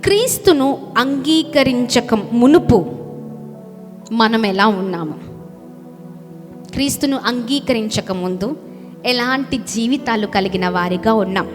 క్రీస్తును అంగీకరించక మునుపు మనం ఎలా ఉన్నాము? క్రీస్తును అంగీకరించక ముందు ఎలాంటి జీవితాలు కలిగిన వారిగా ఉన్నాం?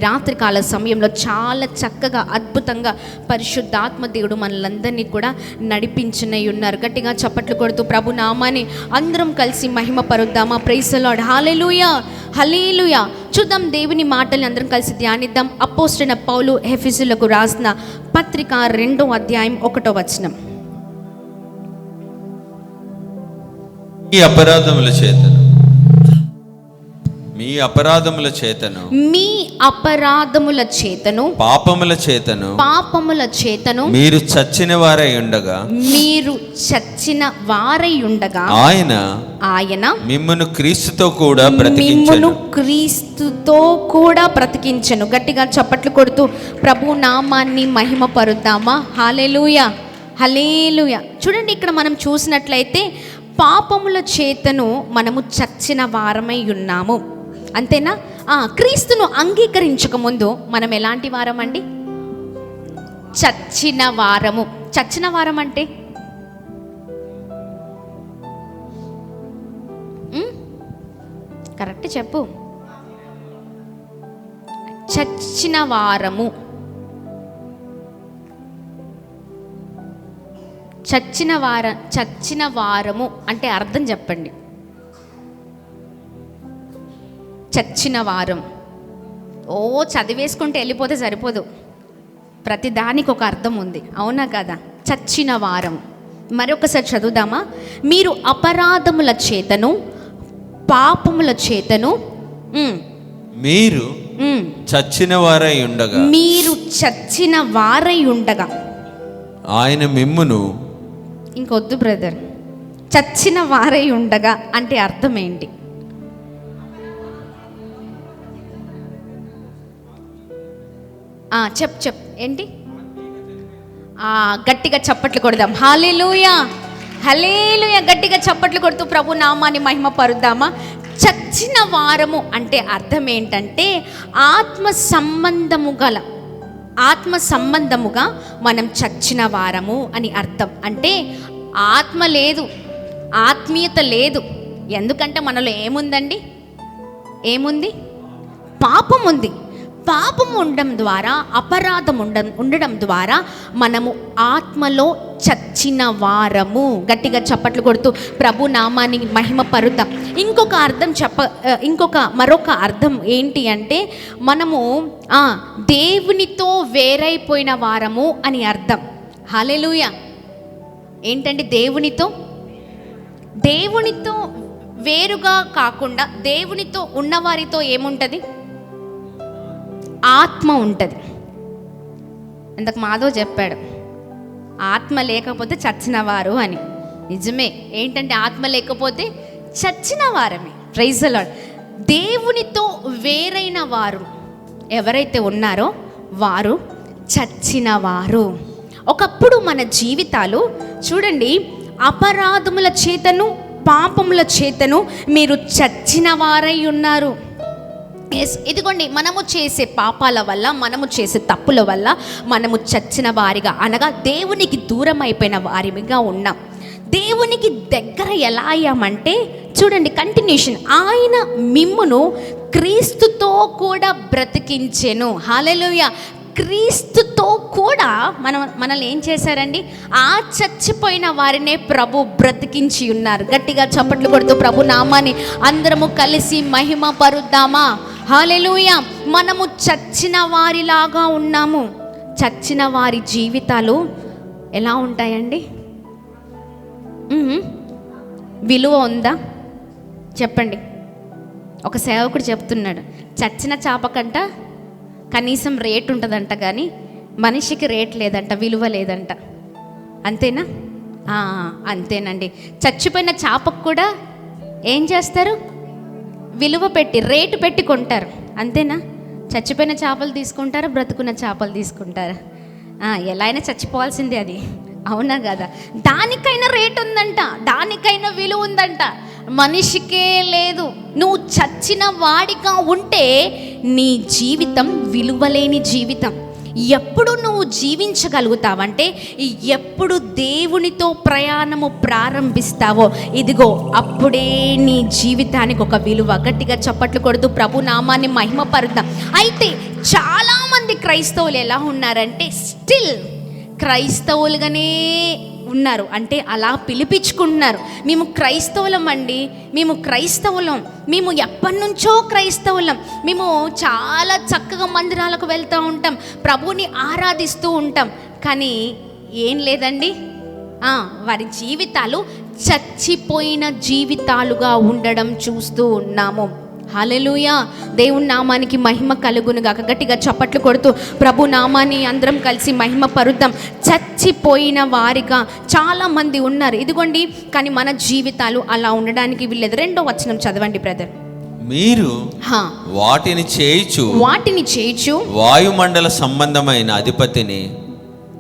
రాత్రికాల సమయంలో చాలా చక్కగా అద్భుతంగా పరిశుద్ధాత్మ దేవుడు మనలందరినీ కూడా నడిపించునై ఉన్నారు. గట్టిగా చప్పట్లు కొడుతూ ప్రభు నామాన్ని అందరం కలిసి మహిమ పరుద్దామా? Praise the lord. Hallelujah, hallelujah. చూద్దాం దేవుని మాటల్ని అందరం కలిసి ధ్యానిద్దాం. అపోస్తలుడైన పౌలు ఎఫెసీయులకు రాసిన పత్రిక 2వ అధ్యాయం 1వ వచనం. మీ అపరాధముల చేతను పాపముల చేతను మీరు చచ్చిన వారై ఉండగా ఆయన మిమ్మును క్రీస్తుతో కూడా బ్రతికించెను. గట్టిగా చప్పట్లు కొడుతూ ప్రభు నామాన్ని మహిమ పరుద్దామా? హల్లెలూయా, హల్లెలూయా. చూడండి, ఇక్కడ మనం చూసినట్లయితే పాపముల చేతను మనము చచ్చిన వారమై ఉన్నాము. అంతేనా? క్రీస్తును అంగీకరించక ముందు మనం ఎలాంటి వారం అండి? చచ్చిన వారము. చచ్చిన వారం అంటే కరెక్ట్ చెప్పు. చచ్చిన వారము, చచ్చిన వారము అంటే అర్థం చెప్పండి. చచ్చిన వారం చదివేసుకుంటే వెళ్ళిపోతే సరిపోదు, ప్రతిదానికి ఒక అర్థం ఉంది, అవునా కదా? చచ్చిన వారం. మరొకసారి చదువుదామా? మీరు అపరాధముల చేతను పాపముల చేతను మీరు చచ్చిన వారై ఉండగా ఆయన మిమ్మును. ఇంకొద్దు బ్రదర్, చచ్చిన వారై ఉండగా అంటే అర్థం ఏంటి? చెప్ ఏంటి? గట్టిగా చప్పట్లు కొడదాం. హల్లెలూయా, హల్లెలూయా. గట్టిగా చప్పట్లు కొడుతూ ప్రభు నామాన్ని మహిమ పరుద్దామా? చచ్చిన వారము అంటే అర్థం ఏంటంటే ఆత్మ సంబంధముగా మనం చచ్చిన వారము అని అర్థం. అంటే ఆత్మ లేదు, ఆత్మీయత లేదు. ఎందుకంటే మనలో ఏముందండి? ఏముంది? పాపం ఉంది. పాపం ఉండడం ద్వారా, అపరాధం ఉండడం ద్వారా మనము ఆత్మలో చచ్చిన వారము. గట్టిగా చప్పట్లు కొడుతూ ప్రభు నామాన్ని మహిమ పరుద్దాం. మరొక అర్థం ఏంటి అంటే మనము దేవునితో వేరైపోయిన వారము అని అర్థం. హల్లెలూయా. ఏంటండి? దేవునితో వేరుగా కాకుండా దేవునితో ఉన్నవారితో ఏముంటుంది? ఆత్మ ఉంటుంది. ఇంతకు మాధవ్ చెప్పాడు, ఆత్మ లేకపోతే చచ్చినవారు అని. నిజమే. ఏంటంటే ఆత్మ లేకపోతే చచ్చిన వారమే. Praise the Lord. దేవునితో వేరైన వారు ఎవరైతే ఉన్నారో వారు చచ్చిన వారు. ఒకప్పుడు మన జీవితాలు చూడండి, అపరాధముల చేతను పాపముల చేతను మీరు చచ్చిన వారై ఉన్నారు. ఇదిగోండి, మనము చేసే పాపాల వల్ల, మనము చేసే తప్పుల వల్ల మనము చచ్చిన వారిగా, అనగా దేవునికి దూరం అయిపోయిన వారిగా ఉన్నాం. దేవునికి దగ్గర ఎలా అయ్యామంటే చూడండి, కంటిన్యూషన్. ఆయన మిమ్మును క్రీస్తుతో కూడా బ్రతికించెను. హల్లెలూయా. క్రీస్తుతో కూడా మనల్ని ఏం చేశారండి? చచ్చిపోయిన వారినే ప్రభు బ్రతికించి ఉన్నారు. గట్టిగా చప్పట్లు కొడుతూ ప్రభు నామాన్ని అందరము కలిసి మహిమ పరుద్దామా? హల్లెలూయా. మనము చచ్చిన వారిలాగా ఉన్నాము. చచ్చిన వారి జీవితాలు ఎలా ఉంటాయండి? విలువ ఉందా? చెప్పండి. ఒక సేవకుడు చెప్తున్నాడు, చచ్చిన చేపకంట కనీసం రేట్ ఉంటుందంట, కానీ మనిషికి రేట్ లేదంట, విలువ లేదంట. అంతేనా? అంతేనండి. చచ్చిపోయిన చేపకు కూడా ఏం చేస్తారు? విలువ పెట్టి, రేటు పెట్టి కొంటారు. అంతేనా? చచ్చిపోయిన చేపలు తీసుకుంటారా, బ్రతుకున్న చేపలు తీసుకుంటారా? ఎలా అయినా చచ్చిపోవాల్సిందే అది, అవునా కదా? దానికైనా రేట్ ఉందంట, దానికైనా విలువ ఉందంట. మనిషికే లేదు. నువ్వు చచ్చిన వాడిగా ఉంటే నీ జీవితం విలువలేని జీవితం. ఎప్పుడు నువ్వు జీవించగలుగుతావంటే ఎప్పుడు దేవునితో ప్రయాణము ప్రారంభిస్తావో ఇదిగో అప్పుడే నీ జీవితానికి ఒక విలువ. గట్టిగా చప్పట్లు కొడుతూ ప్రభు నామాన్ని మహిమపరుద్దాం. అయితే చాలామంది క్రైస్తవులు ఎలా ఉన్నారంటే స్టిల్ క్రైస్తవులుగానే ఉన్నారు. అంటే అలా పిలిపించుకుంటున్నారు, మేము క్రైస్తవులం అండి, మేము క్రైస్తవులం, మేము ఎప్పటి నుంచో క్రైస్తవులం, మేము చాలా చక్కగా మందిరాలకు వెళ్తూ ఉంటాం, ప్రభువుని ఆరాధిస్తూ ఉంటాం. కానీ ఏం లేదండి, వారి జీవితాలు చచ్చిపోయిన జీవితాలుగా ఉండడం చూస్తూ ఉన్నాము. హల్లెలూయా, దేవుని నామానికి మహిమ కలుగునుగాక. గట్టిగా చప్పట్లు కొడుతూ ప్రభు నామాన్ని అందరం కలిసి మహిమ పరుద్దాం. చచ్చిపోయిన వారిగా చాలామంది ఉన్నారు ఇదిగోండి, కానీ మన జీవితాలు అలా ఉండడానికి వీల్లేదు. 2వ వచనం చదవండి బ్రదర్. మీరు వాటిని చేయుచు వాయుమండల సంబంధమైన అధిపతిని.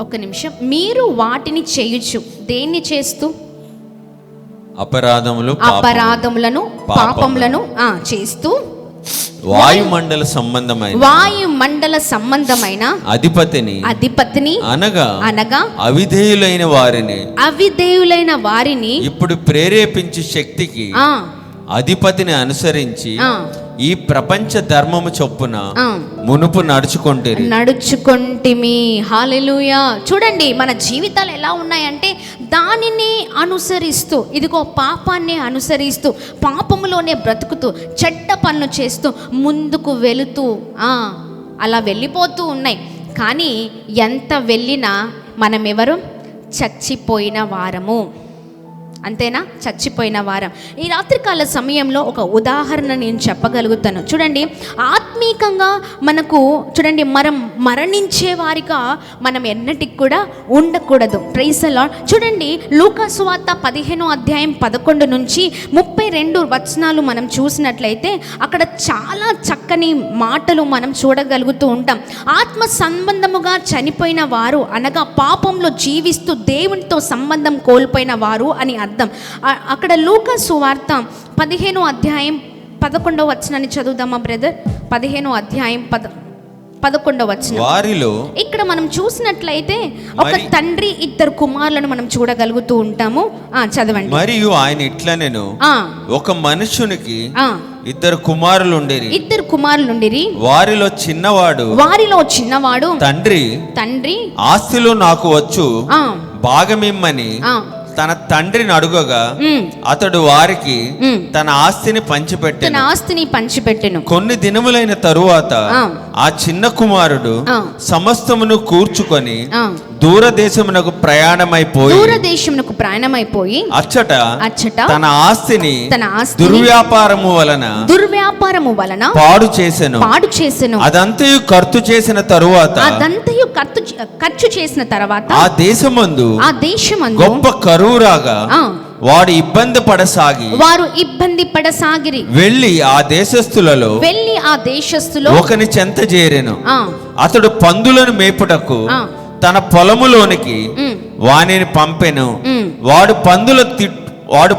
ఒక్క నిమిషం. మీరు వాటిని చేయుచు, దేన్ని చేస్తూ? అపరాధములను పాపములను చేస్తూ వాయుమండల సంబంధమైన అధిపతిని అనగా అవిధేయులైన వారిని ఇప్పుడు ప్రేరేపించే శక్తికి అధిపతిని అనుసరించి ఈ ప్రపంచ ధర్మము చొప్పున మునుపు నడుచుకొంటిమి. హల్లెలూయా. చూడండి, మన జీవితాలు ఎలా ఉన్నాయంటే దానిని అనుసరిస్తూ, ఇదిగో పాపాన్ని అనుసరిస్తూ, పాపములోనే బ్రతుకుతూ, చెడ్డ పనులు చేస్తూ ముందుకు వెళుతూ అలా వెళ్ళిపోతూ ఉన్నాయి. కానీ ఎంత వెళ్ళినా మనం ఎవరు? చచ్చిపోయిన వారము. అంతేనా? చచ్చిపోయిన వారం. ఈ రాత్రికాల సమయంలో ఒక ఉదాహరణ నేను చెప్పగలుగుతాను. చూడండి, ఆత్మీకంగా మనకు చూడండి, మరణించే వారిగా మనం ఎన్నటికి కూడా ఉండకూడదు. Praise the Lord. చూడండి, లూకా సువార్త 15వ అధ్యాయం 11 నుంచి 32 వచనాలు మనం చూసినట్లయితే అక్కడ చాలా చక్కని మాటలు మనం చూడగలుగుతూ ఉంటాం. ఆత్మ సంబంధముగా చనిపోయిన వారు అనగా పాపంలో జీవిస్తూ దేవునితో సంబంధం కోల్పోయిన వారు అని అర్థం. అక్కడ లూకా సువార్త 15వ అధ్యాయం 11వ వచనాన్ని చదువుదామా బ్రదర్? 15వ అధ్యాయం 11వ వచనం. వారిలో ఇక్కడ మనం చూసినట్లయితే ఒక తండ్రి 2 కుమారులను మనం చూడగలుగుతూ ఉంటాము. చదవండి. మరియు ఆయన ఇట్లనెను, ఒక మనుషునికి 2 కుమారులు ఉండేరి. వారిలో చిన్నవాడు తండ్రి ఆస్తిలో నాకు వచ్చు భాగమిమ్మని తన తండ్రిని అడుగగా అతడు వారికి తన ఆస్తిని పంచిపెట్టెను. కొన్ని దినములైన తరువాత ఆ చిన్న కుమారుడు సమస్తమును కూర్చుకొని దూరదేశమునకు ప్రయాణమైపోయి అచ్చట తన ఆస్తిని దుర్వ్యాపారము వలన పాడు చేసెను. అదంతయు ఖర్చు చేసిన తరువాత ఆ దేశమందు గొప్ప కరువు రాగా వారు ఇబ్బంది పడసాగిరి. వెళ్ళి ఆ దేశస్థులలో ఒకని చెంత చేరెను. అతడు పందులను మేపుటకు తన పొలములోనికి వానిని పంపెను. వాడు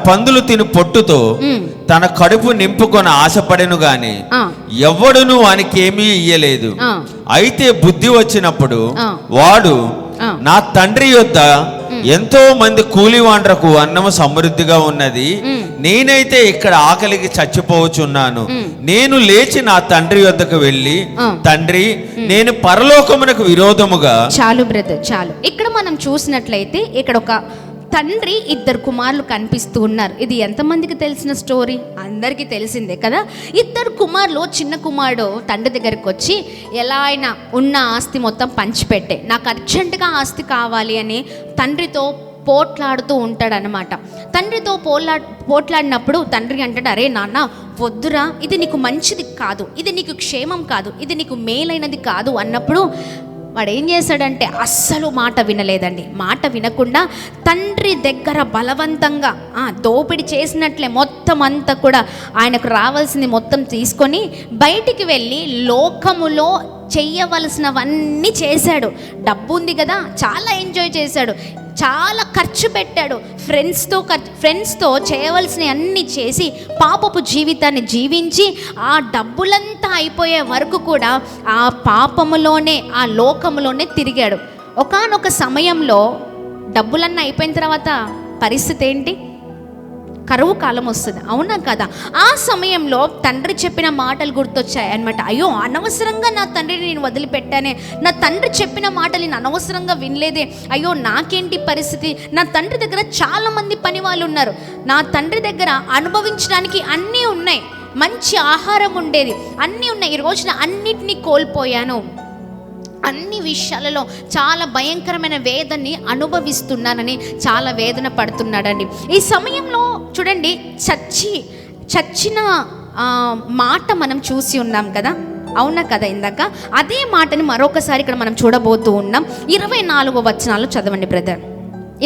పందులు తిని పొట్టుతో తన కడుపు నింపుకొని ఆశపడెను గాని ఎవ్వడును వానికి ఏమీ ఇయ్యలేదు. అయితే బుద్ధి వచ్చినప్పుడు వాడు, నా తండ్రి యొద్ద ఎంతో మంది కూలివాండ్రకు అన్నము సమృద్ధిగా ఉన్నది, నేనైతే ఇక్కడ ఆకలికి చచ్చిపోవచ్చున్నాను. నేను లేచి నా తండ్రి యొద్దకు వెళ్ళి, తండ్రి, నేను పరలోకమునకు విరోధముగా. చాలు బ్రదర్, చాలు. ఇక్కడ మనం చూసినట్లయితే ఇక్కడ ఒక తండ్రి 2 కుమారులు కనిపిస్తూ ఉన్నారు. ఇది ఎంతమందికి తెలిసిన స్టోరీ? అందరికీ తెలిసిందే కదా. 2 కుమారులు, చిన్న కుమారుడు తండ్రి దగ్గరికి వచ్చి ఎలా అయినా ఉన్న ఆస్తి మొత్తం పంచిపెట్టే, నాకు అర్జెంటుగా ఆస్తి కావాలి అని తండ్రితో పోట్లాడుతూ ఉంటాడనమాట. తండ్రితో పోట్లాడినప్పుడు తండ్రి అంటాడు, అరే నాన్న వద్దురా, ఇది నీకు మంచిది కాదు, ఇది నీకు క్షేమం కాదు, ఇది నీకు మేలైనది కాదు అన్నప్పుడు వాడు ఏం చేశాడంటే అస్సలు మాట వినలేదండి. మాట వినకుండా తండ్రి దగ్గర బలవంతంగా దోపిడీ చేసినట్లే మొత్తం అంతా కూడా ఆయనకు రావాల్సింది మొత్తం తీసుకొని బయటికి వెళ్ళి లోకములో చెయ్యవలసినవన్నీ చేశాడు. డబ్బు ఉంది కదా, చాలా ఎంజాయ్ చేశాడు, చాలా ఖర్చు పెట్టాడు. ఫ్రెండ్స్తో చేయవలసిన అన్నీ చేసి పాపపు జీవితాన్ని జీవించి ఆ డబ్బులంతా అయిపోయే వరకు కూడా ఆ పాపములోనే, ఆ లోకములోనే తిరిగాడు. ఒకానొక సమయంలో డబ్బులన్నీ అయిపోయిన తర్వాత పరిస్థితి ఏంటి? కరువు కాలం వస్తుంది, అవునా కదా? ఆ సమయంలో తండ్రి చెప్పిన మాటలు గుర్తొచ్చాయి అన్నమాట. అయ్యో, అనవసరంగా నా తండ్రిని నేను వదిలిపెట్టానే, నా తండ్రి చెప్పిన మాటలు నేను అనవసరంగా వినలేదే, అయ్యో నాకేంటి పరిస్థితి? నా తండ్రి దగ్గర చాలామంది పని వాళ్ళు ఉన్నారు, నా తండ్రి దగ్గర అనుభవించడానికి అన్నీ ఉన్నాయి, మంచి ఆహారం ఉండేది, అన్నీ ఉన్నాయి, ఈ రోజున అన్నిటినీ కోల్పోయాను, అన్ని విషయాలలో చాలా భయంకరమైన వేదనని అనుభవిస్తున్నానని చాలా వేదన పడుతున్నాడండి. ఈ సమయంలో చూడండి, చచ్చిన మాట మనం చూసి ఉన్నాం కదా, అవునా కదా? ఇందాక అదే మాటని మరొకసారి ఇక్కడ మనం చూడబోతూ ఉన్నాం. 24 వచనాలు చదవండి బ్రదర్.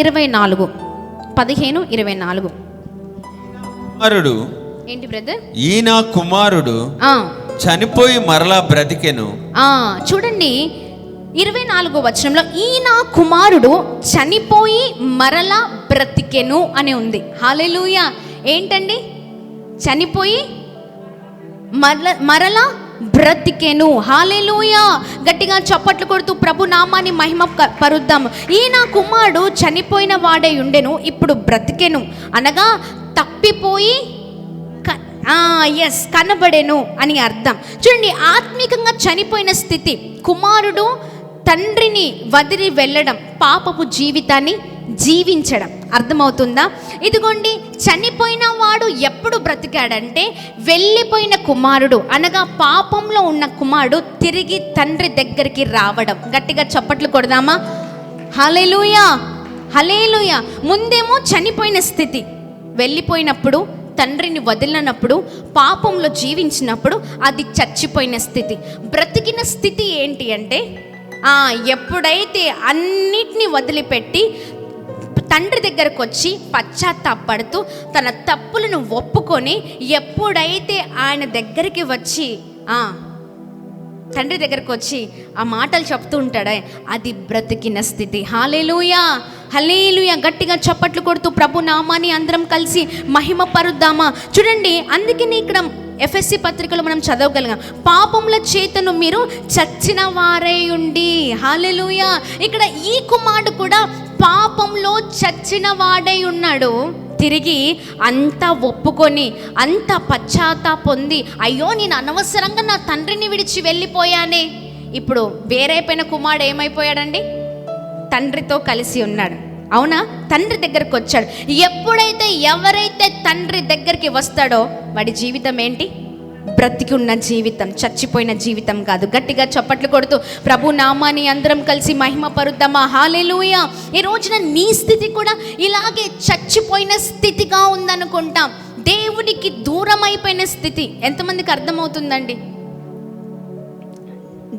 24, 15, 24. కుమారుడు ఏంటి బ్రదర్? ఈయన కుమారుడు చనిపోయి మరలా బ్రతికెను. చూడండి 24 వచనంలో ఈయన కుమారుడు చనిపోయి మరలా బ్రతికెను అని ఉంది. హల్లెలూయా. ఏంటండి? చనిపోయి మరలా బ్రతికెను. హల్లెలూయా. గట్టిగా చప్పట్లు కొడుతూ ప్రభు నామాన్ని మహిమ పరుద్దాము. ఈయన కుమారుడు చనిపోయిన వాడై ఉండెను, ఇప్పుడు బ్రతికెను అనగా తప్పిపోయి కనబడెను అని అర్థం. చూడండి, ఆత్మీకంగా చనిపోయిన స్థితి. కుమారుడు తండ్రిని వదిలి వెళ్ళడం, పాపపు జీవితాన్ని జీవించడం. అర్థమవుతుందా? ఇదిగోండి, చనిపోయిన వాడు ఎప్పుడు బ్రతికాడంటే వెళ్ళిపోయిన కుమారుడు అనగా పాపంలో ఉన్న కుమారుడు తిరిగి తండ్రి దగ్గరికి రావడం. గట్టిగా చప్పట్లు కొడదామా? హల్లెలూయా, హల్లెలూయా. ముందేమో చనిపోయిన స్థితి, వెళ్ళిపోయినప్పుడు, తండ్రిని వదిలినప్పుడు, పాపంలో జీవించినప్పుడు అది చచ్చిపోయిన స్థితి. బ్రతికిన స్థితి ఏంటి అంటే ఎప్పుడైతే అన్నిటినీ వదిలిపెట్టి తండ్రి దగ్గరకు వచ్చి పశ్చాత్తాపడుతూ తన తప్పులను ఒప్పుకొని ఎప్పుడైతే ఆయన దగ్గరికి వచ్చి తండ్రి దగ్గరకు వచ్చి ఆ మాటలు చెప్తూ ఉంటాడే, అది బ్రతికిన స్థితి. హల్లెలూయా, హల్లెలూయా. గట్టిగా చప్పట్లు కొడుతూ ప్రభు నామాన్ని అందరం కలిసి మహిమ పరుద్దామా? చూడండి, అందుకని ఇక్కడ ఎఫెసీ పత్రికలో మనం చదవగలిగాం, పాపముల చేతను మీరు చచ్చిన వారై ఉండి. హల్లెలూయా. ఇక్కడ ఈ కుమారుడు కూడా పాపంలో చచ్చిన వాడై ఉన్నాడు. తిరిగి అంతా ఒప్పుకొని, అంత పశ్చాత్తాపం పొంది, అయ్యో నేను అనవసరంగా నా తండ్రిని విడిచి వెళ్ళిపోయానే. ఇప్పుడు వేరైపోయిన కుమారుడు ఏమైపోయాడండి? తండ్రితో కలిసి ఉన్నాడు, అవునా? తండ్రి దగ్గరకు వచ్చాడు. ఎప్పుడైతే ఎవరైతే తండ్రి దగ్గరికి వస్తాడో వాడి జీవితం ఏంటి? బ్రతికి ఉన్న జీవితం, చచ్చిపోయిన జీవితం కాదు. గట్టిగా చప్పట్లు కొడుతూ ప్రభు నామాన్ని అందరం కలిసి మహిమ పరుద్దామా? హల్లెలూయా. ఈ రోజున నీ స్థితి కూడా ఇలాగే చచ్చిపోయిన స్థితిగా ఉందనుకుంటాం. దేవునికి దూరం అయిపోయిన స్థితి. ఎంతమందికి అర్థమవుతుందండి?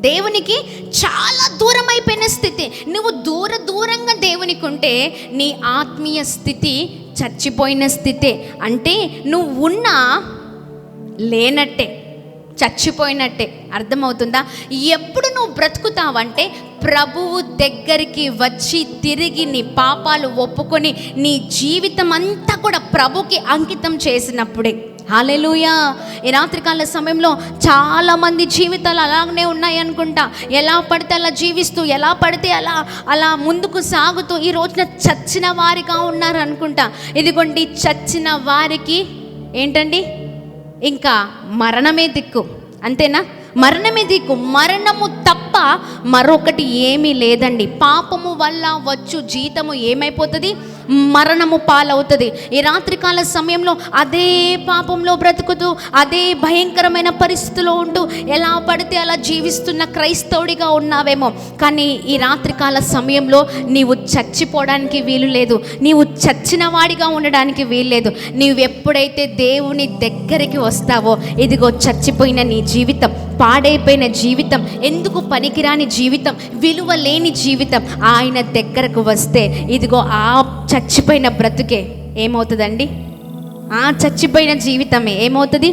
దేవునికి చాలా దూరం అయిపోయిన స్థితి. నువ్వు దూరంగా దేవునికి ఉంటే నీ ఆత్మీయ స్థితి చచ్చిపోయిన స్థితే. అంటే నువ్వు ఉన్నా లేనట్టే, చచ్చిపోయినట్టే. అర్థమవుతుందా? ఎప్పుడు నువ్వు బ్రతుకుతావంటే ప్రభువు దగ్గరికి వచ్చి తిరిగి నీ పాపాలు ఒప్పుకొని నీ జీవితం అంతా కూడా ప్రభుకి అంకితం చేసినప్పుడే. హల్లెలూయా. ఈ రాత్రికాల సమయంలో చాలామంది జీవితాలు అలాగనే ఉన్నాయి అనుకుంటా. ఎలా పడితే అలా జీవిస్తూ, ఎలా పడితే అలా ముందుకు సాగుతూ ఈ రోజున చచ్చిన వారిగా ఉన్నారు అనుకుంటా. ఇదిగోండి, చచ్చిన వారికి ఏంటండి? ఇంకా మరణమే దిక్కు. అంతేనా? మరణమే దిక్కు. మరణము తప్ప మరొకటి ఏమీ లేదండి. పాపము వల్ల వచ్చు జీతము ఏమైపోతుంది? మరణము పాలవుతుంది. ఈ రాత్రికాల సమయంలో అదే పాపంలో బ్రతుకుతూ, అదే భయంకరమైన పరిస్థితిలో ఉంటూ ఎలా పడితే అలా జీవిస్తున్న క్రైస్తవుడిగా ఉన్నావేమో. కానీ ఈ రాత్రికాల సమయంలో నీవు చచ్చిపోవడానికి వీలు లేదు, నీవు చచ్చిన వాడిగా ఉండడానికి వీలు లేదు. నీవు ఎప్పుడైతే దేవుని దగ్గరికి వస్తావో, ఇదిగో చచ్చిపోయిన నీ జీవితం, పాడైపోయిన జీవితం, ఎందుకు పనికిరాని జీవితం, విలువ లేని జీవితం ఆయన దగ్గరకు వస్తే ఇదిగో ఆ చచ్చిపోయిన బ్రతుకే ఏమవుతుందండి? ఆ చచ్చిపోయిన జీవితమే ఏమవుతుంది?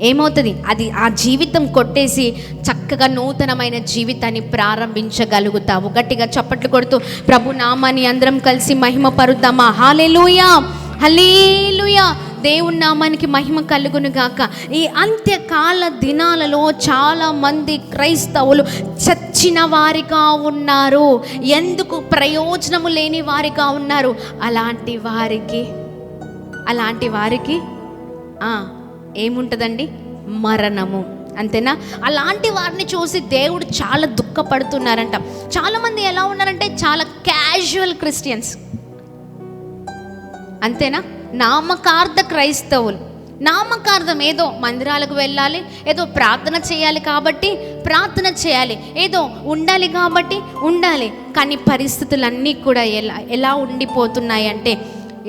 ఏమవుతుంది? అది ఆ జీవితం కొట్టేసి చక్కగా నూతనమైన జీవితాన్ని ప్రారంభించగలుగుతావు. గట్టిగా చప్పట్లు కొడుతూ ప్రభు నామాన్ని అందరం కలిసి మహిమ పరుద్దామా? హల్లెలూయా, హల్లెలూయా. దేవుని నామానికి మహిమ కలుగును గాక. ఈ అంత్యకాల దినాలలో చాలామంది క్రైస్తవులు చచ్చిన వారిగా ఉన్నారు. ఎందుకు? ప్రయోజనము లేని వారిగా ఉన్నారు. అలాంటి వారికి ఏముంటుందండి? మరణము. అంతేనా? అలాంటి వారిని చూసి దేవుడు చాలా దుఃఖపడుతున్నారంట. చాలామంది ఎలా ఉన్నారంటే చాలా క్యాజువల్ క్రిస్టియన్స్, అంతేనా? నామకార్థ క్రైస్తవులు. నామకార్థం, ఏదో మందిరాలకు వెళ్ళాలి, ఏదో ప్రార్థన చేయాలి కాబట్టి ప్రార్థన చేయాలి, ఏదో ఉండాలి కాబట్టి ఉండాలి. కానీ పరిస్థితులన్నీ కూడా ఎలా ఉండిపోతున్నాయి అంటే,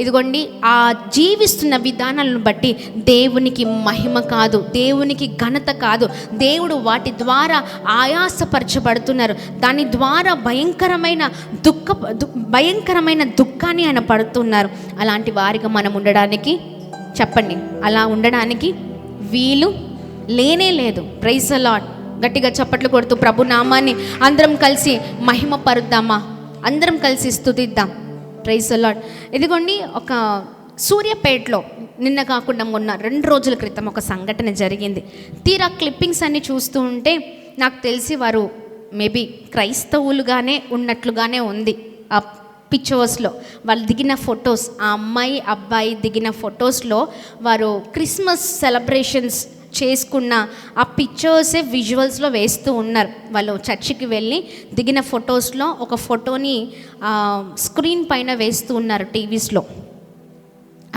ఇదిగోండి, ఆ జీవిస్తున్న విధానాలను బట్టి దేవునికి మహిమ కాదు, దేవునికి ఘనత కాదు. దేవుడు వాటి ద్వారా ఆయాసపరచబడుతున్నారు. దాని ద్వారా భయంకరమైన దుఃఖాన్ని ఆయన పడుతున్నారు. అలాంటి వారిగా మనం ఉండడానికి, చెప్పండి, అలా ఉండడానికి వీలు లేనే లేదు. Praise the Lord. గట్టిగా చప్పట్లు కొడుతూ ప్రభు నామాన్ని అందరం కలిసి మహిమ పరుద్దామా? అందరం కలిసి స్తుతిద్దాం. Praise the lord. ఇదిగోండి, ఒక సూర్యాపేటలో నిన్న కాకుండా మొన్న 2 రోజుల క్రితం ఒక సంఘటన జరిగింది. తీరా క్లిప్పింగ్స్ అన్నీ చూస్తూ ఉంటే నాకు తెలిసి వారు మేబీ క్రైస్తవులుగానే ఉన్నట్లుగానే ఉంది. ఆ పిక్చర్స్లో వాళ్ళు దిగిన ఫొటోస్, ఆ అమ్మాయి అబ్బాయి దిగిన ఫొటోస్లో వారు క్రిస్మస్ సెలబ్రేషన్స్ చేసుకున్న ఆ పిక్చర్సే విజువల్స్లో వేస్తూ ఉన్నారు. వాళ్ళు చర్చికి వెళ్ళి దిగిన ఫొటోస్లో ఒక ఫోటోని స్క్రీన్ పైన వేస్తూ ఉన్నారు టీవీస్లో.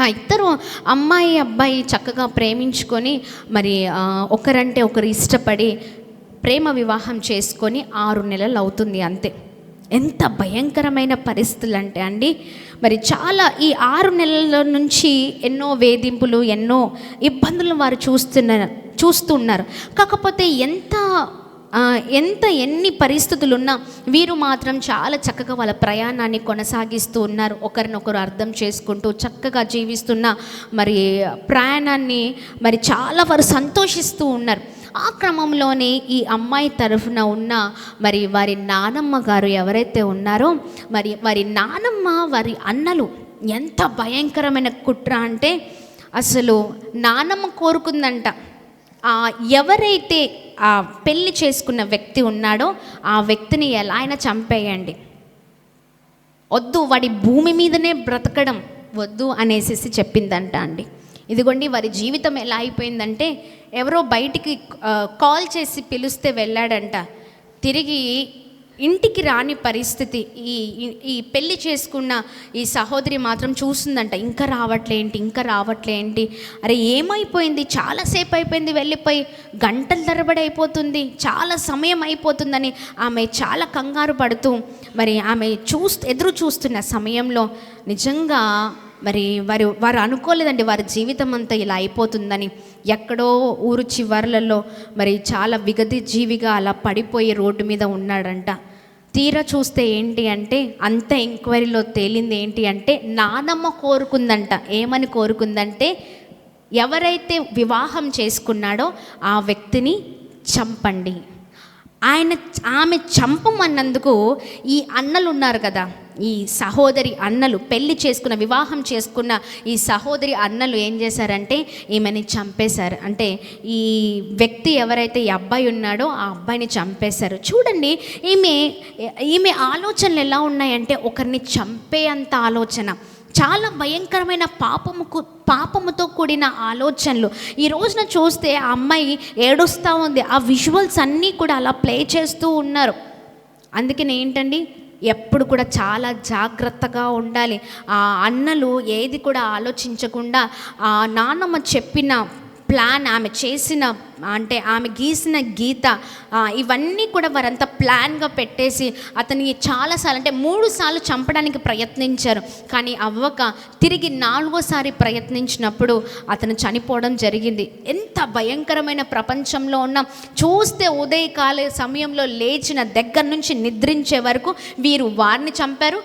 ఆ ఇద్దరు అమ్మాయి అబ్బాయి చక్కగా ప్రేమించుకొని మరి ఒకరంటే ఒకరు ఇష్టపడి ప్రేమ వివాహం చేసుకొని 6 నెలలు అవుతుంది అంతే. ఎంత భయంకరమైన పరిస్థితులు అంటే అండి, మరి చాలా ఈ 6 నెలల నుంచి ఎన్నో వేధింపులు, ఎన్నో ఇబ్బందులు వారు చూస్తున్నారు. కాకపోతే ఎన్ని పరిస్థితులున్నా వీరు మాత్రం చాలా చక్కగా వాళ్ళ ప్రయాణాన్ని కొనసాగిస్తూ ఉన్నారు. ఒకరినొకరు అర్థం చేసుకుంటూ చక్కగా జీవిస్తున్న మరి ప్రయాణాన్ని మరి చాలా వారు సంతోషిస్తూ ఉన్నారు. ఆ క్రమంలోనే ఈ అమ్మాయి తరఫున ఉన్న మరి వారి నానమ్మ గారు ఎవరైతే ఉన్నారో, మరి వారి నానమ్మ వారి అన్నలు ఎంత భయంకరమైన కుట్ర అంటే, అసలు నానమ్మ కోరుకుందంట ఎవరైతే ఆ పెళ్లి చేసుకున్న వ్యక్తి ఉన్నాడో ఆ వ్యక్తిని ఎలా అయినా చంపేయండి, వద్దు, వాడి భూమి మీదనే బ్రతకడం వద్దు అనేసి చెప్పిందంట అండి. ఇదిగోండి, వారి జీవితం ఎలా అయిపోయిందంటే, ఎవరో బయటికి కాల్ చేసి పిలిస్తే వెళ్ళాడంట, తిరిగి ఇంటికి రాని పరిస్థితి. ఈ పెళ్లి చేసుకున్న ఈ సహోదరి మాత్రం చూస్తుందంట, ఇంకా రావట్లేంటి, అరే ఏమైపోయింది, చాలాసేపు అయిపోయింది, వెళ్ళిపోయి గంటల తరబడి అయిపోతుంది, చాలా సమయం అయిపోతుందని ఆమె చాలా కంగారు పడుతూ మరి ఆమె ఎదురు చూస్తున్న సమయంలో నిజంగా మరి వారు అనుకోలేదండి వారి జీవితం అంతా ఇలా అయిపోతుందని. ఎక్కడో ఊరు చివర్లలో మరి చాలా విగతి జీవిగా అలా పడిపోయి రోడ్డు మీద ఉన్నాడంట. తీరా చూస్తే ఏంటి అంటే, అంత ఎంక్వైరీలో తేలింది ఏంటి అంటే, నానమ్మ కోరుకుందంట. ఏమని కోరుకుందంటే, ఎవరైతే వివాహం చేసుకున్నాడో ఆ వ్యక్తిని చంపండి. ఆమె చంపమన్నందుకు ఈ అన్నలు ఉన్నారు కదా, ఈ సహోదరి అన్నలు, పెళ్లి చేసుకున్న వివాహం చేసుకున్న ఈ సహోదరి అన్నలు ఏం చేశారంటే ఈమెని చంపేశారు. అంటే ఈ వ్యక్తి ఎవరైతే ఈ అబ్బాయి ఉన్నాడో ఆ అబ్బాయిని చంపేశారు. చూడండి, ఈమె ఆలోచనలు ఎలా ఉన్నాయంటే, ఒకరిని చంపే అంత ఆలోచన, చాలా భయంకరమైన పాపముతో కూడిన ఆలోచనలు. ఈ రోజున చూస్తే ఆ అమ్మాయి ఏడుస్తూ ఉంది. ఆ విజువల్స్ అన్నీ కూడా అలా ప్లే చేస్తూ ఉన్నారు. అందుకని ఏంటండి, ఎప్పుడు కూడా చాలా జాగ్రత్తగా ఉండాలి. ఆ అన్నలు ఏది కూడా ఆలోచించకుండా ఆ నాన్నమ్మ చెప్పిన ప్లాన్, ఆమె చేసిన అంటే ఆమె గీసిన గీత, ఇవన్నీ కూడా వారంతా ప్లాన్గా పెట్టేసి అతనికి చాలాసార్లు అంటే 3 సార్లు చంపడానికి ప్రయత్నించారు. కానీ అవ్వక తిరిగి 4వసారి ప్రయత్నించినప్పుడు అతను చనిపోవడం జరిగింది. ఎంత భయంకరమైన ప్రపంచంలో ఉన్న చూస్తే ఉదయకాల సమయంలో లేచిన దగ్గర నుంచి నిద్రించే వరకు వీరు వారిని చంపారు.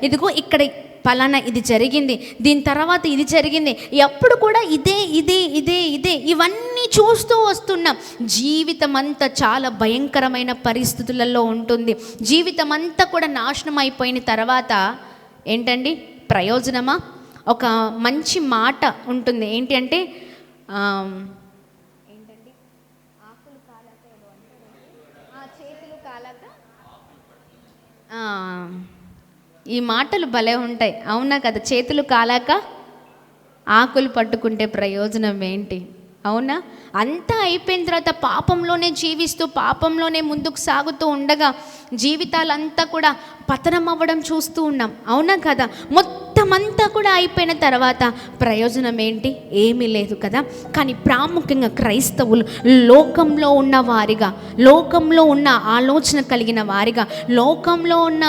ఇదిగో ఇక్కడ పలానా ఇది జరిగింది, దీని తర్వాత ఇది జరిగింది, ఎప్పుడు కూడా ఇదే ఇవన్నీ చూస్తూ వస్తున్నాం. జీవితం అంతా చాలా భయంకరమైన పరిస్థితులలో ఉంటుంది. జీవితం అంతా కూడా నాశనం అయిపోయిన తర్వాత ఏంటండి ప్రయోజనమా? ఒక మంచి మాట ఉంటుంది, ఏంటి అంటే ఈ మాటలు భలే ఉంటాయి, అవునా కదా? చేతులు కాలాక ఆకులు పట్టుకుంటే ప్రయోజనం ఏంటి? అవునా? అంతా అయిపోయిన తర్వాత పాపంలోనే జీవిస్తూ పాపంలోనే ముందుకు సాగుతూ ఉండగా జీవితాలంతా కూడా పతనం అవ్వడం చూస్తూ ఉన్నాం, అవునా కదా? మొత్తం అంతా కూడా అయిపోయిన తర్వాత ప్రయోజనం ఏంటి? ఏమీ లేదు కదా. కానీ ప్రాముఖ్యంగా క్రైస్తవులు లోకంలో ఉన్న వారిగా, లోకంలో ఉన్న ఆలోచన కలిగిన వారిగా, లోకంలో ఉన్న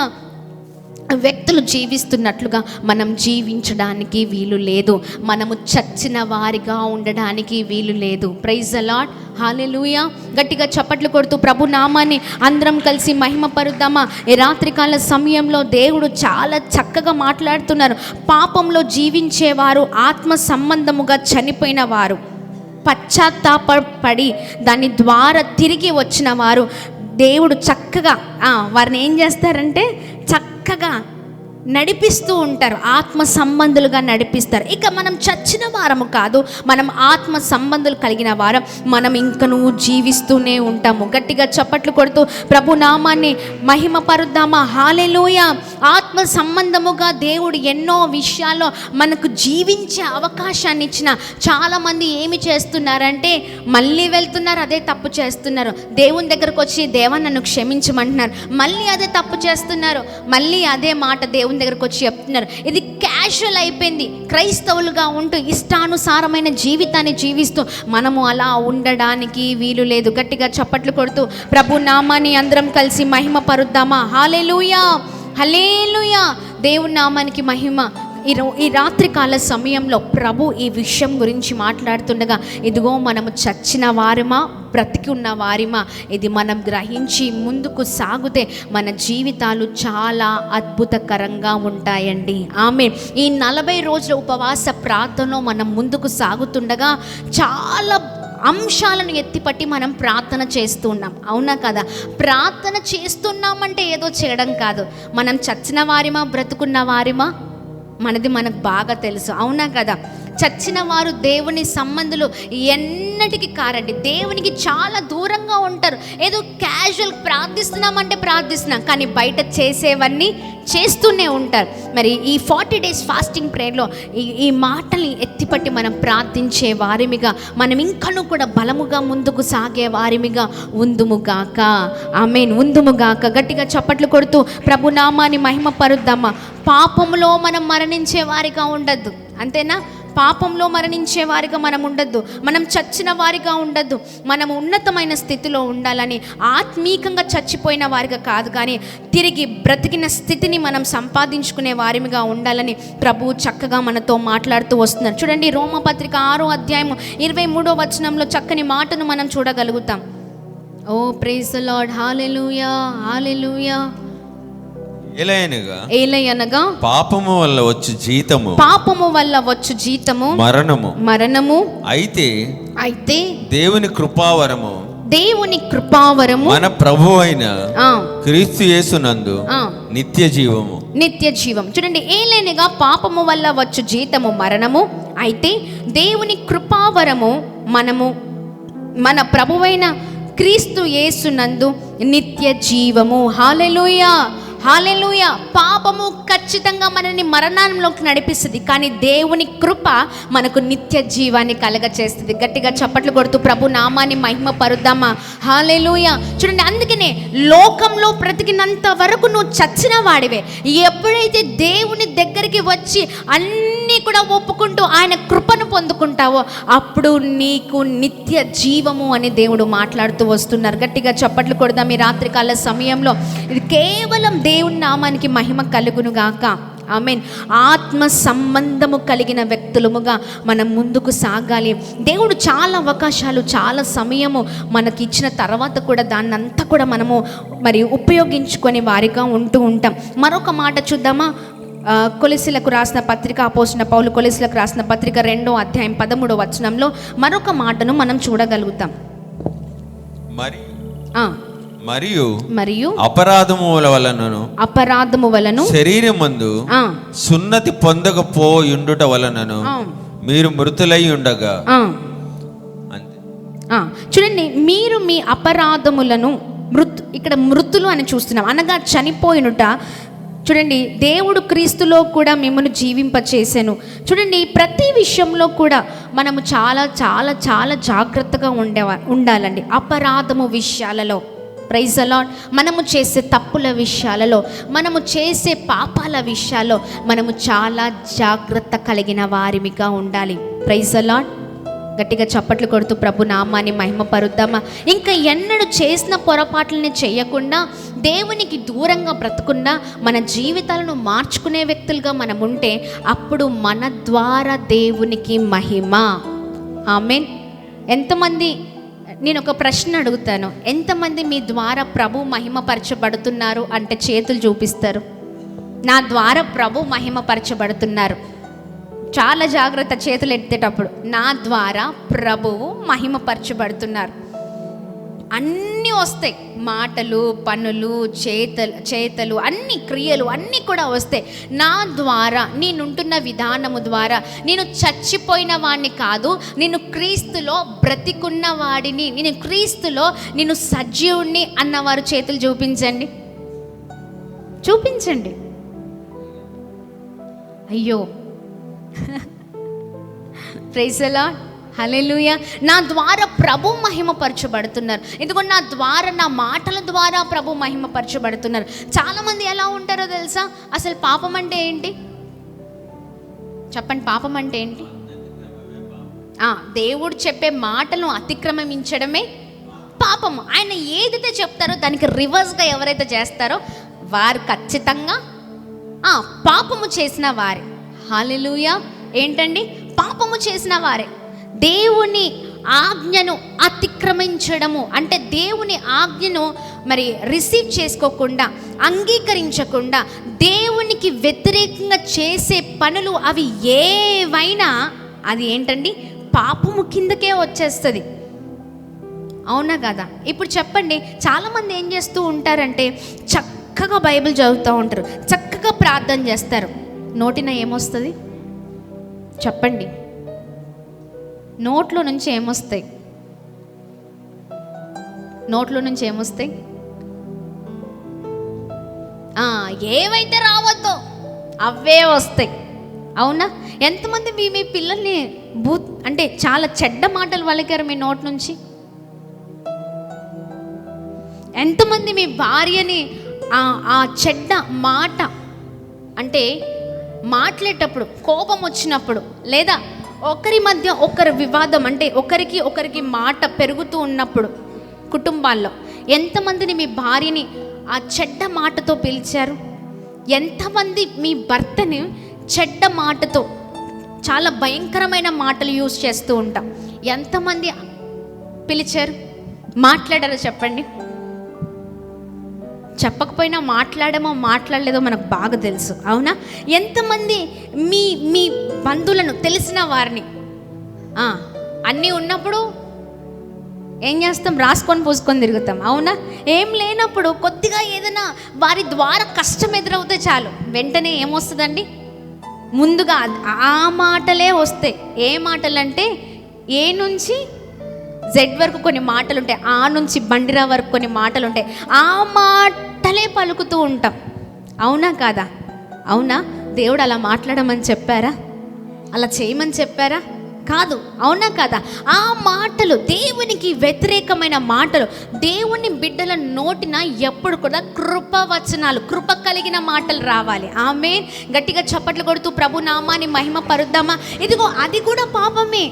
వ్యక్తులు జీవిస్తున్నట్లుగా మనం జీవించడానికి వీలు లేదు. మనము చచ్చిన వారిగా ఉండడానికి వీలు లేదు. ప్రైజ్ ద లార్డ్, హల్లెలూయా. గట్టిగా చప్పట్లు కొడుతూ ప్రభు నామాన్ని అందరం కలిసి మహిమపరుద్దామా? ఈ రాత్రికాల సమయంలో దేవుడు చాలా చక్కగా మాట్లాడుతున్నారు. పాపంలో జీవించేవారు ఆత్మ సంబంధముగా చనిపోయిన వారు, పశ్చాత్తాపడి దాని ద్వారా తిరిగి వచ్చిన వారు దేవుడు చక్కగా వారిని ఏం చేస్తారంటే చక్కగా నడిపిస్తూ ఉంటారు, ఆత్మ సంబంధులుగా నడిపిస్తారు. ఇక మనం చచ్చిన వారము కాదు, మనం ఆత్మ సంబంధులు కలిగిన వారం, మనం ఇంకనూ జీవిస్తూనే ఉంటాము. గట్టిగా చప్పట్లు కొడుతూ ప్రభు నామాన్ని మహిమపరుద్దామా? హల్లెలూయా. ఆత్మ సంబంధముగా దేవుడు ఎన్నో విషయాల్లో మనకు జీవించే అవకాశాన్ని ఇచ్చిన. చాలామంది ఏమి చేస్తున్నారంటే మళ్ళీ వెళ్తున్నారు, అదే తప్పు చేస్తున్నారు. దేవుని దగ్గరకు వచ్చి దేవా నన్ను క్షమించమంటున్నారు, మళ్ళీ అదే తప్పు చేస్తున్నారు, మళ్ళీ అదే మాట దేవుని దగ్గరకు వచ్చి చెప్తున్నారు. ఇది క్యాజువల్ అయిపోయింది. క్రైస్తవులుగా ఉంటూ ఇష్టానుసారమైన జీవితాన్ని జీవిస్తూ మనము అలా ఉండడానికి వీలు లేదు. గట్టిగా చప్పట్లు కొడుతూ ప్రభు నామాన్ని అందరం కలిసి మహిమ పరుద్దామా? హల్లెలూయా, హల్లెలూయా. దేవుని నామానికి మహిమ. ఈ రాత్రికాల సమయంలో ప్రభు ఈ విషయం గురించి మాట్లాడుతుండగా, ఇదిగో మనము చచ్చిన వారిమా బ్రతికి ఉన్న వారిమా, ఇది మనం గ్రహించి ముందుకు సాగితే మన జీవితాలు చాలా అద్భుతకరంగా ఉంటాయండి. ఆమేన్. ఈ 40 రోజుల ఉపవాస ప్రార్థనలో మనం ముందుకు సాగుతుండగా చాలా అంశాలను ఎత్తిపట్టి మనం ప్రార్థన చేస్తూ ఉన్నాం, అవునా కదా? ప్రార్థన చేస్తున్నామంటే ఏదో చేయడం కాదు. మనం చచ్చిన వారిమా బ్రతుకున్న వారిమా మనది మనకు బాగా తెలుసు, అవునా కదా? చచ్చిన వారు దేవుని సంబంధులు ఎన్నటికి కారండి. దేవునికి చాలా దూరంగా ఉంటారు. ఏదో క్యాజువల్ ప్రార్థిస్తున్నామంటే ప్రార్థిస్తున్నాం, కానీ బయట చేసేవన్నీ చేస్తూనే ఉంటారు. మరి ఈ 40 days ఫాస్టింగ్ ప్రేయర్లో ఈ మాటల్ని ఎత్తిపట్టి మనం ప్రార్థించే వారిమిగా, మనం ఇంకనూ కూడా బలముగా ముందుకు సాగే వారిమిగా ఉందుముగాక. ఆమేన్. ఉందుముగాక. గట్టిగా చప్పట్లు కొడుతూ ప్రభు నామాన్ని మహిమ పరుద్దామా? పాపములో మనం మరణించే వారిగా ఉండద్దు, అంతేనా? పాపంలో మరణించే వారిగా మనం ఉండద్దు, మనం చచ్చిన వారిగా ఉండద్దు. మనం ఉన్నతమైన స్థితిలో ఉండాలని, ఆత్మీకంగా చచ్చిపోయిన వారిగా కాదు, కానీ తిరిగి బ్రతికిన స్థితిని మనం సంపాదించుకునే వారిగా ఉండాలని ప్రభువు చక్కగా మనతో మాట్లాడుతూ వస్తున్నారు. చూడండి, రోమపత్రిక 6వ అధ్యాయం 23వ వచనంలో చక్కని మాటను మనం చూడగలుగుతాం. ఓ ప్రైజ్ ది లార్డ్, హల్లెలూయా, హల్లెలూయా. ఏలయనగా పాపము వల్ల వచ్చు జీతము, పాపము వల్ల వచ్చు జీతము మరణము, మరణము. అయితే దేవుని కృపావరము, దేవుని కృపావరము మన ప్రభువు అయిన క్రీస్తు యేసునందు నిత్య జీవము, నిత్య జీవం. చూడండి, ఏలైనగా పాపము వల్ల వచ్చు జీతము మరణము, అయితే దేవుని కృపావరము మన ప్రభువైన క్రీస్తు యేసునందు నిత్య జీవము. హల్లెలూయా, హల్లెలూయా. పాపము ఖచ్చితంగా మనల్ని మరణంలోకి నడిపిస్తుంది, కానీ దేవుని కృప మనకు నిత్య జీవాన్ని కలగచేస్తుంది. గట్టిగా చప్పట్లు కొడుతూ ప్రభు నామాన్ని మహిమ పరుద్దామా? హల్లెలూయా. చూడండి, అందుకనే లోకంలో బ్రతికినంత వరకు నువ్వు చచ్చిన వాడివే. ఎప్పుడైతే దేవుని దగ్గరికి వచ్చి అన్నీ కూడా ఒప్పుకుంటూ ఆయన కృపను పొందుకుంటావో అప్పుడు నీకు నిత్య జీవము అని దేవుడు మాట్లాడుతూ వస్తున్నారు. గట్టిగా చప్పట్లు కొడదాం ఈ రాత్రికాల సమయంలో. ఇది కేవలం దేవుని నామానికి మహిమ కలుగునుగాక. ఆమేన్. ఆత్మ సంబంధము కలిగిన వ్యక్తులముగా మనం ముందుకు సాగాలి. దేవుడు చాలా అవకాశాలు, చాలా సమయము మనకి ఇచ్చిన తర్వాత కూడా దాన్ని అంతా కూడా మనము మరి ఉపయోగించుకొని వారిగా ఉంటూ ఉంటాం. మరొక మాట చూద్దామా? కొలెసీలకు రాసిన పత్రిక, అపోస్తలుడైన పౌలు కొలెసీలకు రాసిన పత్రిక 2వ అధ్యాయం 13వ వచనంలో మరొక మాటను మనం చూడగలుగుతాం. మరియు అపరాధము వలన శరీరమందు సున్నతి పొందకపోయుండుట వలనను మీరు మృతులై ఉండగా. చూడండి, మీరు మీ అపరాధములను ఇక్కడ మృతులు అని చూస్తున్నాం, అనగా చనిపోయినుట. చూడండి, దేవుడు క్రీస్తులో కూడా మిమ్మల్ని జీవింపచేసాను. చూడండి, ప్రతి విషయంలో కూడా మనము చాలా చాలా చాలా జాగ్రత్తగా ఉండాలండి. అపరాధము విషయాలలో, ప్రైజ్ ది లార్డ్, మనము చేసే తప్పుల విషయాలలో, మనము చేసే పాపాల విషయాల్లో మనము చాలా జాగ్రత్త కలిగిన వారిమిగా ఉండాలి. Praise the Lord. గట్టిగా చప్పట్లు కొడుతూ ప్రభు నామాన్ని మహిమపరుద్దామా. ఇంకా ఎన్నడూ చేసిన పొరపాట్లని చేయకుండా, దేవునికి దూరంగా బ్రతకుండా మన జీవితాలను మార్చుకునే వ్యక్తులుగా మనం ఉంటే అప్పుడు మన ద్వారా దేవునికి మహిమ. ఆమేన్. ఎంతమంది, నేను ఒక ప్రశ్న అడుగుతాను, ఎంతమంది మీ ద్వారా ప్రభు మహిమపరచబడుతున్నారు అంటే చేతులు చూపిస్తారు. నా ద్వారా ప్రభు మహిమపరచబడుతున్నారు. చాలా జాగ్రత్త చేతులు ఎత్తేటప్పుడు. నా ద్వారా ప్రభువు మహిమపరచబడుతున్నారు. అన్నీ వస్తాయి, మాటలు, పనులు, చేతలు, అన్ని క్రియలు అన్నీ కూడా వస్తాయి. నా ద్వారా, నేనుంటున్న విధానము ద్వారా, నేను చచ్చిపోయిన వాడిని కాదు, నేను క్రీస్తులో బ్రతికున్న వాడిని, నేను క్రీస్తులో నేను సజీవుణ్ణి అన్నవారు చేతులు చూపించండి. చూపించండి. అయ్యో, ప్రైజ్ ది లార్డ్, హల్లెలూయా. నా ద్వారా ప్రభు మహిమపరచబడుతున్నారు. ఎందుకంటే నా ద్వారా, నా మాటల ద్వారా ప్రభు మహిమపరచబడుతున్నారు. చాలామంది ఎలా ఉంటారో తెలుసా? అసలు పాపం అంటే ఏంటి చెప్పండి? పాపం అంటే ఏంటి? దేవుడు చెప్పే మాటలను అతిక్రమించడమే పాపము. ఆయన ఏదైతే చెప్తారో దానికి రివర్స్గా ఎవరైతే చేస్తారో వారు ఖచ్చితంగా పాపము చేసిన వారే. హల్లెలూయా. ఏంటండి? పాపము చేసిన వారే. దేవుని ఆజ్ఞను అతిక్రమించడము అంటే దేవుని ఆజ్ఞను మరి రిసీవ్ చేసుకోకుండా, అంగీకరించకుండా, దేవునికి వ్యతిరేకంగా చేసే పనులు అవి ఏవైనా అది ఏంటండి? పాపము కిందకే వచ్చేస్తుంది. అవునా కదా? ఇప్పుడు చెప్పండి, చాలామంది ఏం చేస్తూ ఉంటారంటే చక్కగా బైబిల్ చదువుతూ ఉంటారు, చక్కగా ప్రార్థన చేస్తారు. నోటిన ఏమొస్తుంది చెప్పండి? నోట్లో నుంచి ఏమొస్తాయి? నోట్లో నుంచి ఏమొస్తాయి? ఏవైతే రావద్దో అవే వస్తాయి. అవునా? ఎంతమంది మీ పిల్లల్ని అంటే చాలా చెడ్డ మాటలు వలికారు మీ నోటి నుంచి? ఎంతమంది మీ భార్యని ఆ చెడ్డ మాట అంటే మాట్లాడేటప్పుడు, కోపం వచ్చినప్పుడు, లేదా ఒకరి మధ్య ఒకరి వివాదం అంటే ఒకరికి మాట పెరుగుతూ ఉన్నప్పుడు కుటుంబాల్లో ఎంతమందిని మీ భార్యని ఆ చెడ్డ మాటతో పిలిచారు? ఎంతమంది మీ భర్తని చెడ్డ మాటతో, చాలా భయంకరమైన మాటలు యూజ్ చేస్తూ ఉంటాం, ఎంతమంది పిలిచారు? మాట్లాడారో చెప్పండి. చెప్పకపోయినా మాట్లాడమో మాట్లాడలేదో మనకు బాగా తెలుసు. అవునా? ఎంతమంది మీ బంధువులను, తెలిసిన వారిని అన్నీ ఉన్నప్పుడు ఏం చేస్తాం? రాసుకొని పూసుకొని తిరుగుతాం. అవునా? ఏం లేనప్పుడు కొద్దిగా ఏదైనా వారి ద్వారా కష్టం ఎదురవుతే చాలు, వెంటనే ఏమొస్తుందండి? ముందుగా ఆ మాటలే వస్తాయి. ఏ మాటలంటే ఏ నుంచి జెడ్ వరకు కొన్ని మాటలు ఉంటాయి, ఆ నుంచి బండిరా వరకు కొన్ని మాటలు ఉంటాయి. ఆ మాటలే పలుకుతూ ఉంటాం. అవునా కాదా? అవునా? దేవుడు అలా మాట్లాడమని చెప్పారా? అలా చేయమని చెప్పారా? కాదు. అవునా కాదా? ఆ మాటలు, దేవునికి వ్యతిరేకమైన మాటలు, దేవుని బిడ్డల నోటిన ఎప్పుడు కూడా కృపవచనాలు, కృప కలిగిన మాటలు రావాలి. ఆమేన్. గట్టిగా చప్పట్లు కొడుతూ ప్రభు నామాన్ని మహిమ పరుద్దామా. ఇదిగో అది కూడా పాపమే.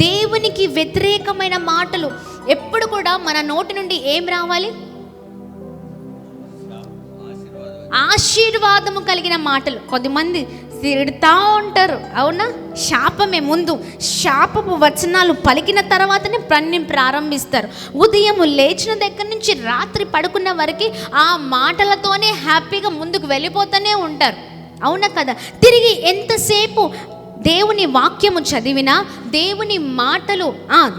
దేవునికి వ్యతిరేకమైన మాటలు ఎప్పుడు కూడా మన నోటి నుండి ఏం రావాలి? ఆశీర్వాదము కలిగిన మాటలు. కొద్దిమంది తిడుతూ ఉంటారు. అవునా? శాపమే ముందు, శాపపు వచనాలు పలికిన తర్వాతనే పని ప్రారంభిస్తారు. ఉదయం లేచిన దగ్గర నుంచి రాత్రి పడుకున్న వరకు ఆ మాటలతోనే హ్యాపీగా ముందుకు వెళ్ళిపోతూనే ఉంటారు. అవునా కదా? తిరిగి ఎంతసేపు దేవుని వాక్యము చదివినా, దేవుని మాటలు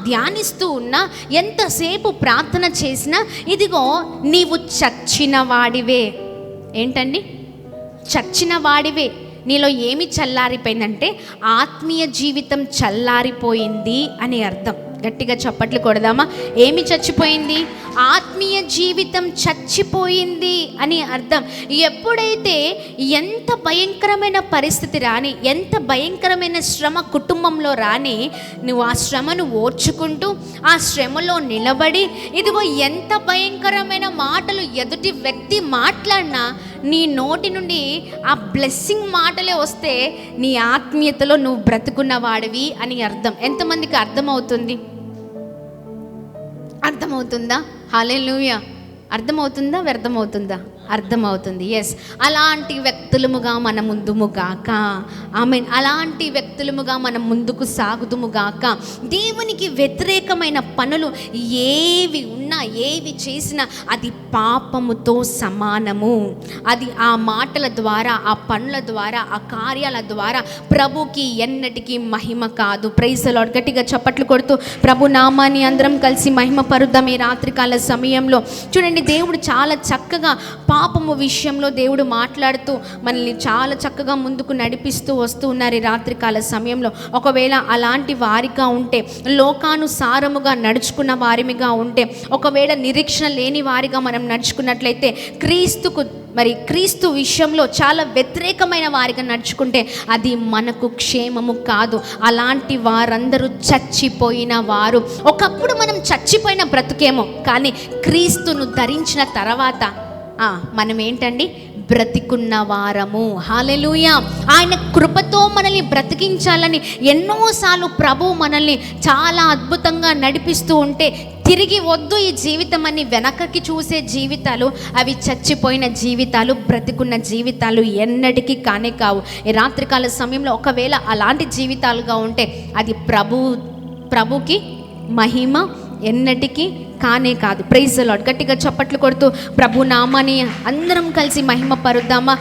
ధ్యానిస్తూ ఉన్నా, ఎంతసేపు ప్రార్థన చేసినా, ఇదిగో నీవు చచ్చిన వాడివే. ఏంటండి? చచ్చిన వాడివే. నీలో ఏమి చల్లారిపోయిందంటే ఆత్మీయ జీవితం చల్లారిపోయింది అని అర్థం. గట్టిగా చప్పట్లు కొడదామా? ఏమి చచ్చిపోయింది? ఆత్మీయ జీవితం చచ్చిపోయింది అని అర్థం. ఎప్పుడైతే ఎంత భయంకరమైన పరిస్థితి రాని, ఎంత భయంకరమైన శ్రమ కుటుంబంలో రాని, నువ్వు ఆ శ్రమను ఓర్చుకుంటూ ఆ శ్రమలో నిలబడి, ఇదిగో ఎంత భయంకరమైన మాటలు ఎదుటి వ్యక్తి మాట్లాడినా నీ నోటి నుండి ఆ బ్లెస్సింగ్ మాటలే వస్తే నీ ఆత్మీయతలో నువ్వు బ్రతుకున్నవాడివి అని అర్థం. ఎంతమందికి అర్థమవుతుంది? అర్థమవుతుందా? హల్లెలూయా. అర్థమవుతుందా? వ్యర్థమవుతుందా? అర్థమవుతుంది. ఎస్, అలాంటి వ్యక్తులముగా మన ముందుముగాక. ఆమేన్. అలాంటి వ్యక్తులముగా మనం ముందుకు సాగుదుముగాక. దేవునికి వ్యతిరేకమైన పనులు ఏవి ఉన్నా, ఏవి చేసినా అది పాపముతో సమానము. అది ఆ మాటల ద్వారా, ఆ పనుల ద్వారా, ఆ కార్యాల ద్వారా ప్రభుకి ఎన్నటికీ మహిమ కాదు. Praise the Lord. గట్టిగా చప్పట్లు కొడుతూ ప్రభు నామాన్ని అందరం కలిసి మహిమ పరుద్దాం ఈ రాత్రికాల సమయంలో. చూడండి, దేవుడు చాలా చక్కగా పాపము విషయంలో దేవుడు మాట్లాడుతూ మనల్ని చాలా చక్కగా ముందుకు నడిపిస్తూ వస్తూ ఉన్నారు ఈ రాత్రికాల సమయంలో. ఒకవేళ అలాంటి వారిగా ఉంటే, లోకానుసారముగా నడుచుకున్న వారిగా ఉంటే, ఒకవేళ నిరీక్షణ లేని వారిగా మనం నడుచుకున్నట్లయితే, క్రీస్తు విషయంలో చాలా వ్యతిరేకమైన వారిగా నడుచుకుంటే అది మనకు క్షేమము కాదు. అలాంటి వారందరూ చచ్చిపోయిన వారు. ఒకప్పుడు మనం చచ్చిపోయిన బ్రతుకేమో, కానీ క్రీస్తును ధరించిన తర్వాత మనం ఏంటండి? బ్రతికున్న వారము. హల్లెలూయా. ఆయన కృపతో మనల్ని బ్రతికించాలని ఎన్నోసార్లు ప్రభు మనల్ని చాలా అద్భుతంగా నడిపిస్తూ ఉంటే, తిరిగి వద్దు ఈ జీవితం అని వెనకకి చూసే జీవితాలు అవి చచ్చిపోయిన జీవితాలు. బ్రతికున్న జీవితాలు ఎన్నటికీ కానే కావు. ఈ రాత్రికాల సమయంలో ఒకవేళ అలాంటి జీవితాలుగా ఉంటే అది ప్రభుకి మహిమ ఎన్నటికీ కానే కాదు. Praise the Lord. గట్టిగా చప్పట్లు కొడుతూ ప్రభు నామాన్ని అందరం కలిసి మహిమ పరుద్దామా?